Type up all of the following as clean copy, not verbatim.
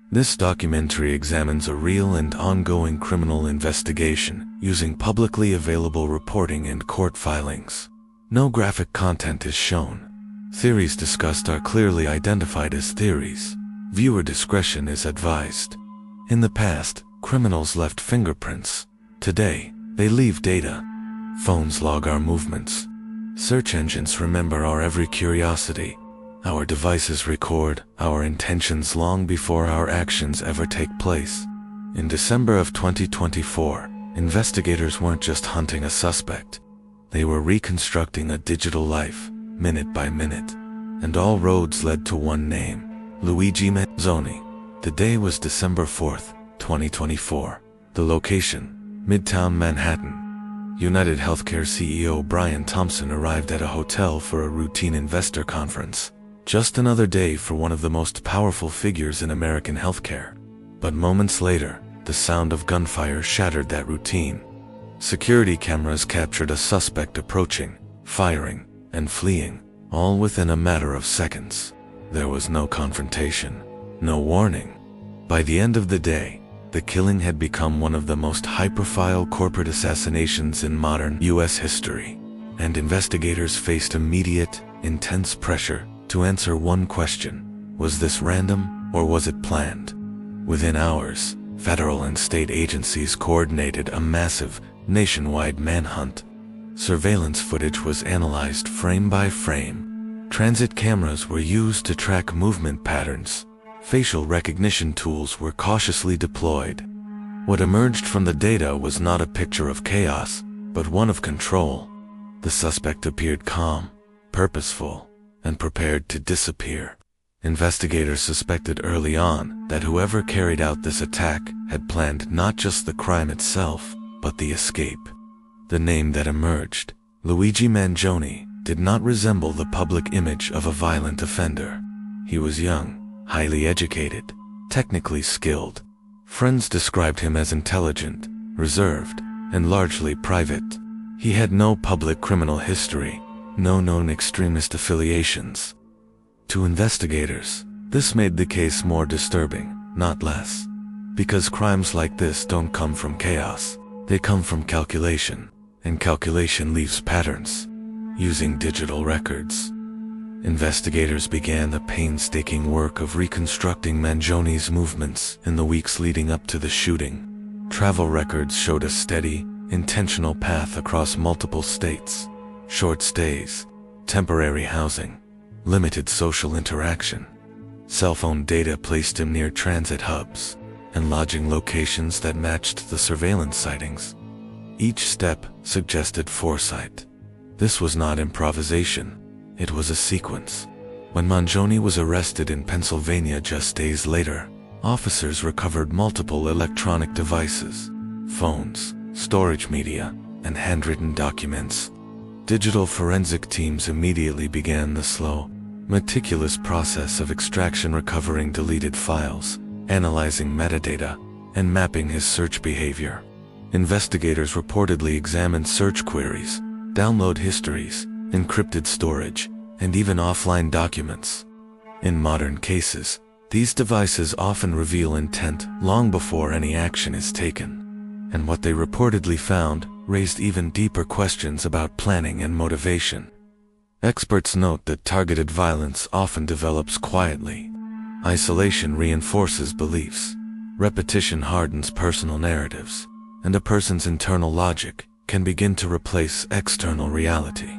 This documentary examines a real and ongoing criminal investigation using publicly available reporting and court filings. No graphic content is shown. Theories discussed are clearly identified as theories. Viewer discretion is advised. In the past, criminals left fingerprints. Today, they leave data. Phones log our movements. Search engines remember our every curiosity. Our devices record our intentions long before our actions ever take place. In December of 2024, investigators weren't just hunting a suspect. They were reconstructing a digital life, minute by minute. And all roads led to one name, Luigi Mangione. The day was December 4th, 2024. The location, Midtown Manhattan. UnitedHealthcare CEO Brian Thompson arrived at a hotel for a routine investor conference. Just another day for one of the most powerful figures in American healthcare. But moments later, the sound of gunfire shattered that routine. Security cameras captured a suspect approaching, firing, and fleeing, all within a matter of seconds. There was no confrontation, no warning. By the end of the day, the killing had become one of the most high-profile corporate assassinations in modern U.S. history, and investigators faced immediate, intense pressure to answer one question: was this random, or was it planned? Within hours, federal and state agencies coordinated a massive, nationwide manhunt. Surveillance footage was analyzed frame by frame. Transit cameras were used to track movement patterns. Facial recognition tools were cautiously deployed. What emerged from the data was not a picture of chaos, but one of control. The suspect appeared calm, purposeful, and prepared to disappear. Investigators suspected early on that whoever carried out this attack had planned not just the crime itself, but the escape. The name that emerged, Luigi Mangione, did not resemble the public image of a violent offender. He was young, highly educated, technically skilled. Friends described him as intelligent, reserved, and largely private. He had no public criminal history, no known extremist affiliations. To investigators, this made the case more disturbing, not less. Because crimes like this don't come from chaos, they come from calculation, and calculation leaves patterns. Using digital records, investigators began the painstaking work of reconstructing Mangione's movements in the weeks leading up to the shooting. Travel records showed a steady, intentional path across multiple states. Short stays, temporary housing, limited social interaction. Cell phone data placed him near transit hubs and lodging locations that matched the surveillance sightings. Each step suggested foresight. This was not improvisation, it was a sequence. When Mangione was arrested in Pennsylvania just days later, officers recovered multiple electronic devices, phones, storage media, and handwritten documents. Digital forensic teams immediately began the slow, meticulous process of extraction, recovering deleted files, analyzing metadata, and mapping his search behavior. Investigators reportedly examined search queries, download histories, encrypted storage, and even offline documents. In modern cases, these devices often reveal intent long before any action is taken. And what they reportedly found raised even deeper questions about planning and motivation. Experts note that targeted violence often develops quietly. Isolation reinforces beliefs. Repetition hardens personal narratives. And a person's internal logic can begin to replace external reality.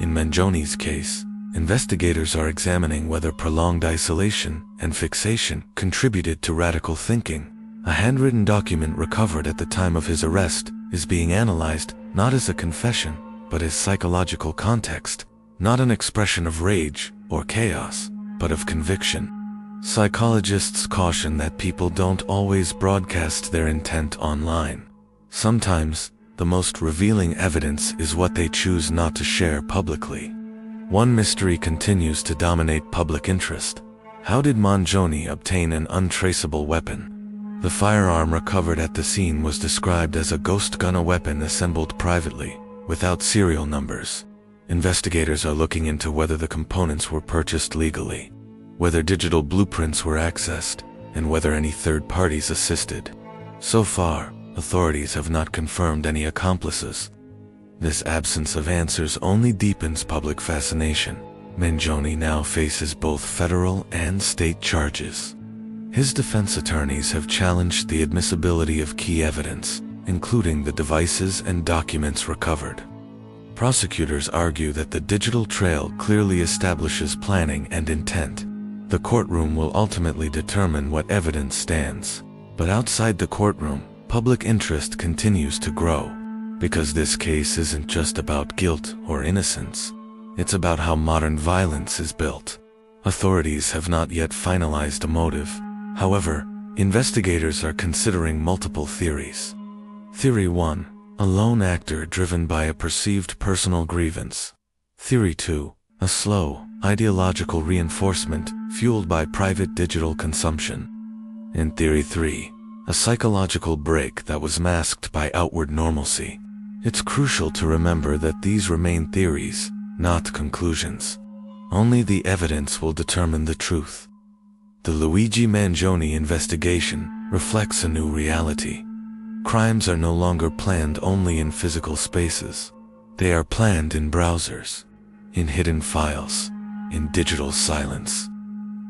In Mangione's case, investigators are examining whether prolonged isolation and fixation contributed to radical thinking. A handwritten document recovered at the time of his arrest is being analyzed not as a confession, but as psychological context, not an expression of rage or chaos, but of conviction. Psychologists caution that people don't always broadcast their intent online. Sometimes, the most revealing evidence is what they choose not to share publicly. One mystery continues to dominate public interest. How did Mangione obtain an untraceable weapon? The firearm recovered at the scene was described as a ghost gun, a weapon assembled privately, without serial numbers. Investigators are looking into whether the components were purchased legally, whether digital blueprints were accessed, and whether any third parties assisted. So far, authorities have not confirmed any accomplices. This absence of answers only deepens public fascination. Mangione now faces both federal and state charges. His defense attorneys have challenged the admissibility of key evidence, including the devices and documents recovered. Prosecutors argue that the digital trail clearly establishes planning and intent. The courtroom will ultimately determine what evidence stands. But outside the courtroom, public interest continues to grow, because this case isn't just about guilt or innocence. It's about how modern violence is built. Authorities have not yet finalized a motive. However, investigators are considering multiple theories. Theory 1. A lone actor driven by a perceived personal grievance. Theory 2. A slow, ideological reinforcement fueled by private digital consumption. And Theory 3. A psychological break that was masked by outward normalcy. It's crucial to remember that these remain theories, not conclusions. Only the evidence will determine the truth. The Luigi Mangione investigation reflects a new reality. Crimes are no longer planned only in physical spaces. They are planned in browsers, in hidden files, in digital silence.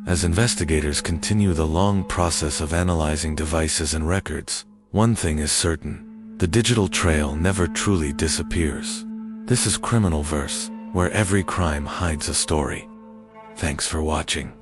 As investigators continue the long process of analyzing devices and records, one thing is certain: the digital trail never truly disappears. This is Criminal Verse, where every crime hides a story. Thanks for watching.